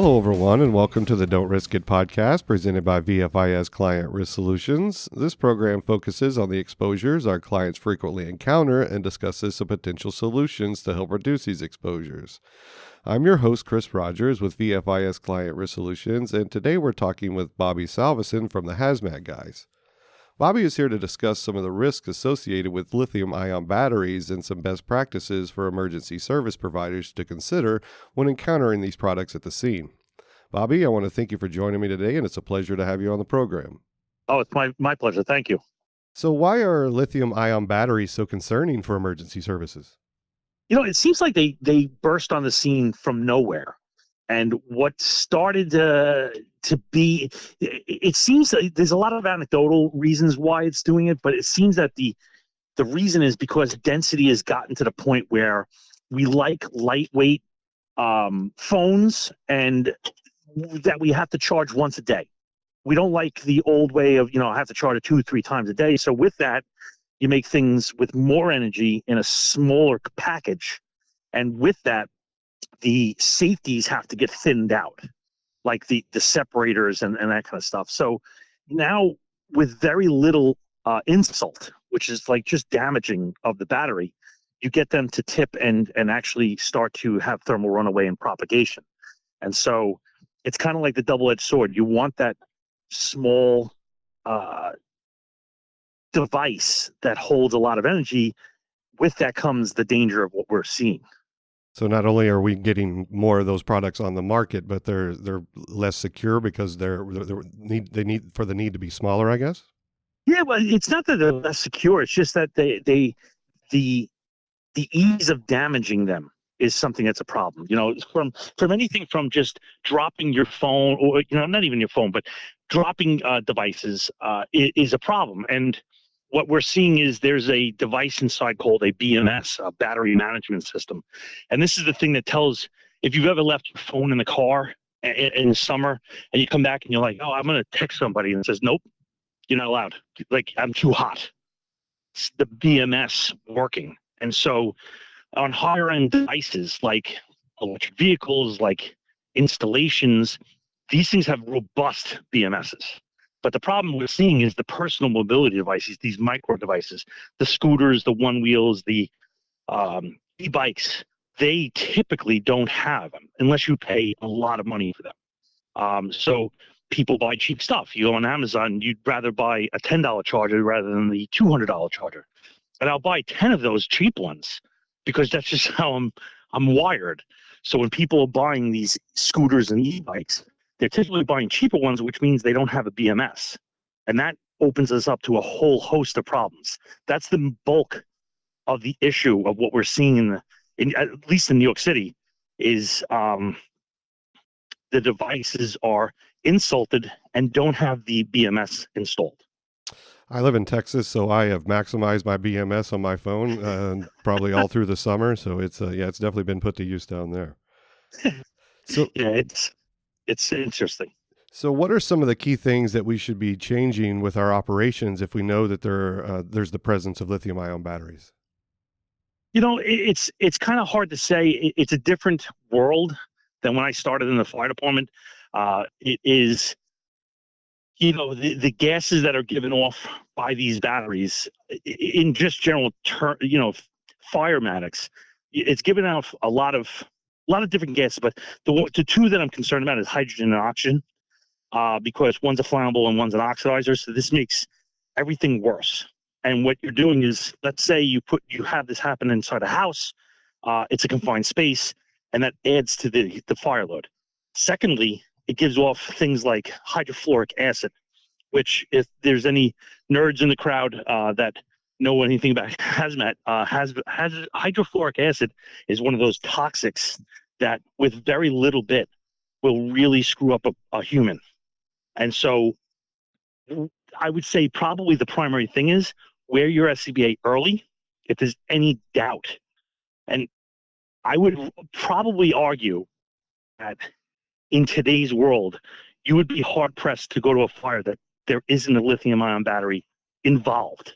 Hello, everyone, and welcome to the Don't Risk It podcast presented by VFIS Client Risk Solutions. This program focuses on the exposures our clients frequently encounter and discusses some potential solutions to help reduce these exposures. I'm your host, Chris Rodgers with VFIS Client Risk Solutions, and today we're talking with Bobby Salveson from the HazMat Guys. Bobby is here to discuss some of the risks associated with lithium ion batteries and some best practices for emergency service providers to consider when encountering these products at the scene. Bobby, I want to thank you for joining me today, and it's a pleasure to have you on the program. Oh, it's my pleasure. Thank you. So why are lithium ion batteries so concerning for emergency services? It seems like they burst on the scene from nowhere. And what started to be, it seems that there's a lot of anecdotal reasons why it's doing it, but it seems that the reason is because density has gotten to the point where we like lightweight phones and that we have to charge once a day. We don't like the old way of, I have to charge it 2-3 times a day. So with that, you make things with more energy in a smaller package. And with that, the safeties have to get thinned out, like the separators and that kind of stuff. So now with very little insult, which is like just damaging of the battery, you get them to tip and actually start to have thermal runaway and propagation. And so it's kind of like the double-edged sword. You want that small device that holds a lot of energy. With that comes the danger of what we're seeing. So not only are we getting more of those products on the market, but they're less secure because they need to be smaller, I guess. Yeah, well, it's not that they're less secure. It's just that the ease of damaging them is something that's a problem. From anything from just dropping your phone, or not even your phone, but dropping devices is a problem. And what we're seeing is there's a device inside called a BMS, a battery management system. And this is the thing that tells if you've ever left your phone in the car in the summer and you come back and you're like, oh, I'm going to text somebody, and it says, nope, you're not allowed. Like, I'm too hot. It's the BMS working. And so on higher end devices like electric vehicles, like installations, these things have robust BMSs. But the problem we're seeing is the personal mobility devices, these micro devices, the scooters, the one wheels, the e-bikes, they typically don't have them unless you pay a lot of money for them. So people buy cheap stuff. You go on Amazon, you'd rather buy a $10 charger rather than the $200 charger. And I'll buy 10 of those cheap ones because that's just how I'm wired. So when people are buying these scooters and e-bikes, they're typically buying cheaper ones, which means they don't have a BMS. And that opens us up to a whole host of problems. That's the bulk of the issue of what we're seeing at least in New York City, is the devices are insulted and don't have the BMS installed. I live in Texas, so I have maximized my BMS on my phone probably all through the summer. So it's definitely been put to use down there. So yeah, it's interesting. So what are some of the key things that we should be changing with our operations if we know that there's the presence of lithium ion batteries? It's kind of hard to say. It's a different world than when I started in the fire department. It is, the gases that are given off by these batteries in just general firematics, it's given out a lot of different gases, but the two that I'm concerned about is hydrogen and oxygen, because one's a flammable and one's an oxidizer. So this makes everything worse. And what you're doing is, let's say you have this happen inside a house, it's a confined space, and that adds to the fire load. Secondly, it gives off things like hydrofluoric acid, which, if there's any nerds in the crowd that know anything about HazMat, hydrofluoric acid is one of those toxics that with very little bit will really screw up a human. And so I would say probably the primary thing is wear your SCBA early if there's any doubt. And I would probably argue that in today's world, you would be hard pressed to go to a fire that there isn't a lithium ion battery involved.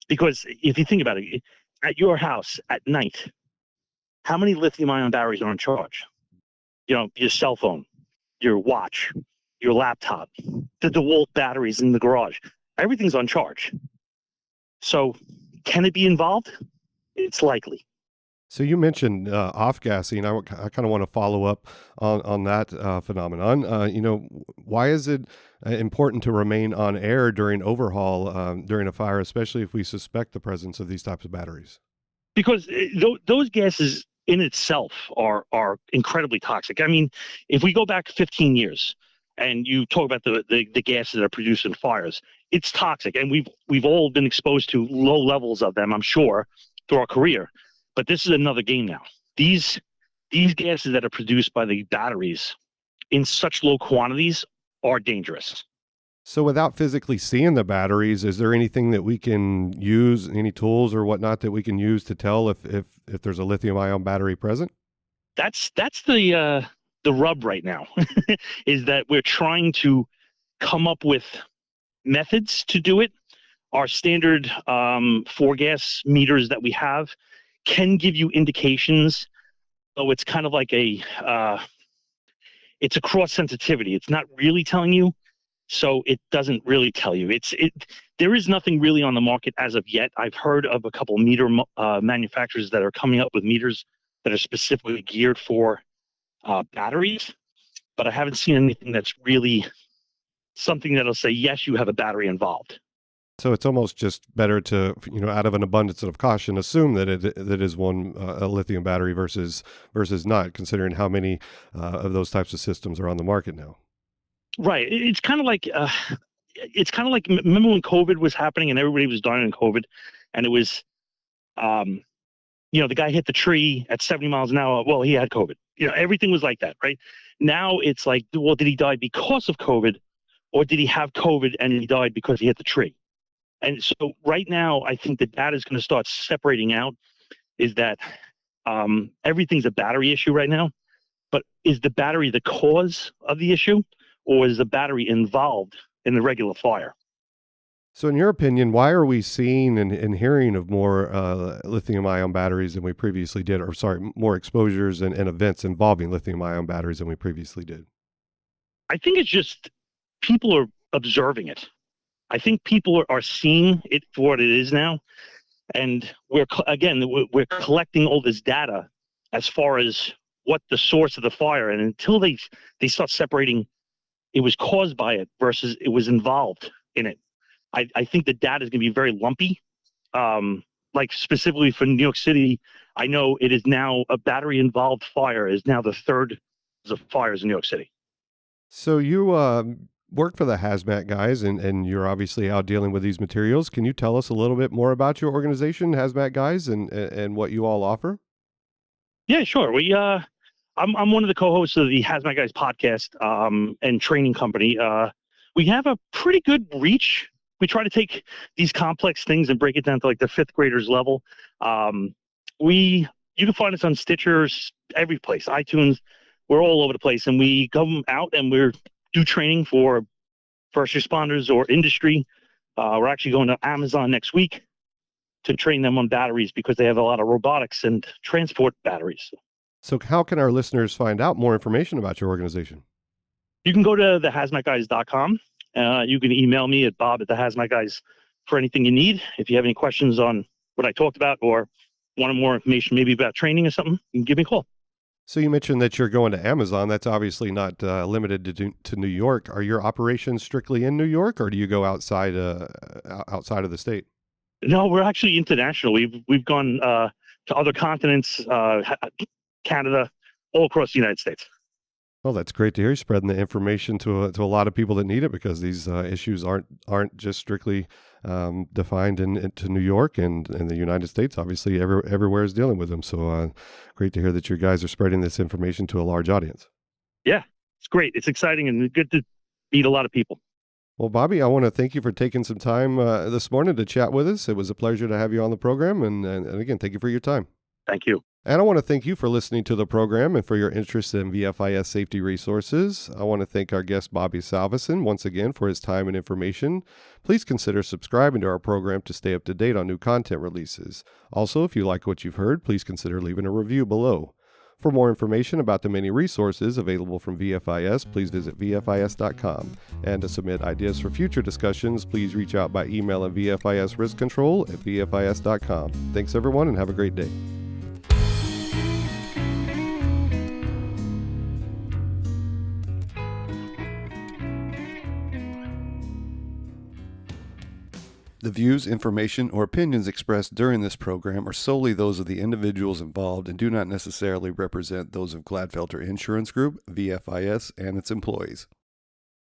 Because if you think about it, at your house at night, how many lithium ion batteries are in charge? your cell phone, your watch, your laptop, the DeWalt batteries in the garage. Everything's on charge. So can it be involved? It's likely. So you mentioned off-gassing. I kind of want to follow up on that phenomenon. Why is it important to remain on air during overhaul during a fire, especially if we suspect the presence of these types of batteries? Because those gases in itself are incredibly toxic. I mean, if we go back 15 years and you talk about the gases that are produced in fires, it's toxic, and we've all been exposed to low levels of them, I'm sure, through our career. But this is another game now. These gases that are produced by the batteries in such low quantities are dangerous. So without physically seeing the batteries, is there anything that we can use, any tools or whatnot that we can use to tell if there's a lithium ion battery present? That's the rub right now, is that we're trying to come up with methods to do it. Our standard 4-gas meters that we have can give you indications, though it's kind of like it's a cross sensitivity. It's not really telling you, so it doesn't really tell you. There is nothing really on the market as of yet. I've heard of a couple meter manufacturers that are coming up with meters that are specifically geared for batteries, but I haven't seen anything that's really something that'll say, yes, you have a battery involved. So it's almost just better to, out of an abundance of caution, assume that that is one a lithium battery versus not, considering how many of those types of systems are on the market now. Right. It's kind of like remember when COVID was happening and everybody was dying in COVID, and it was, the guy hit the tree at 70 miles an hour. Well, he had COVID. Everything was like that, right? Now it's like, well, did he die because of COVID, or did he have COVID and he died because he hit the tree? And so right now, I think the data is going to start separating out, is that everything's a battery issue right now, but is the battery the cause of the issue, or is the battery involved in the regular fire? So in your opinion, why are we seeing and hearing of more lithium ion batteries than we previously did, or sorry, more exposures and events involving lithium ion batteries than we previously did? I think it's just people are observing it. I think people are seeing it for what it is now. And we're collecting all this data as far as what the source of the fire, and until they start separating it was caused by it versus it was involved in it, I think the data is going to be very lumpy. Like specifically for New York City, I know it is now a battery involved fire is now the third of fires in New York City. So you work for the HazMat Guys, and you're obviously out dealing with these materials. Can you tell us a little bit more about your organization, HazMat Guys, and what you all offer? Yeah, sure. I'm one of the co-hosts of the HazMat Guys podcast and training company. We have a pretty good reach. We try to take these complex things and break it down to like the fifth graders level. You can find us on Stitcher, every place, iTunes. We're all over the place, and we come out and we do training for first responders or industry. We're actually going to Amazon next week to train them on batteries because they have a lot of robotics and transport batteries. So how can our listeners find out more information about your organization? You can go to thehazmatguys.com. You can email me at bob@thehazmatguys for anything you need. If you have any questions on what I talked about or want more information maybe about training or something, you can give me a call. So you mentioned that you're going to Amazon. That's obviously not limited to New York. Are your operations strictly in New York, or do you go outside of the state? No, we're actually international. We've gone to other continents, Canada, all across the United States. Well, that's great to hear. You're spreading the information to a lot of people that need it, because these issues aren't just strictly defined into New York and the United States. Obviously, everywhere is dealing with them. So great to hear that you guys are spreading this information to a large audience. Yeah, it's great. It's exciting and good to meet a lot of people. Well, Bobby, I want to thank you for taking some time this morning to chat with us. It was a pleasure to have you on the program. And again, thank you for your time. Thank you. And I want to thank you for listening to the program and for your interest in VFIS safety resources. I want to thank our guest, Bobby Salveson, once again for his time and information. Please consider subscribing to our program to stay up to date on new content releases. Also, if you like what you've heard, please consider leaving a review below. For more information about the many resources available from VFIS, please visit VFIS.com. And to submit ideas for future discussions, please reach out by email at VFISriskcontrol@VFIS.com. Thanks, everyone, and have a great day. The views, information, or opinions expressed during this program are solely those of the individuals involved and do not necessarily represent those of Gladfelter Insurance Group, VFIS, and its employees.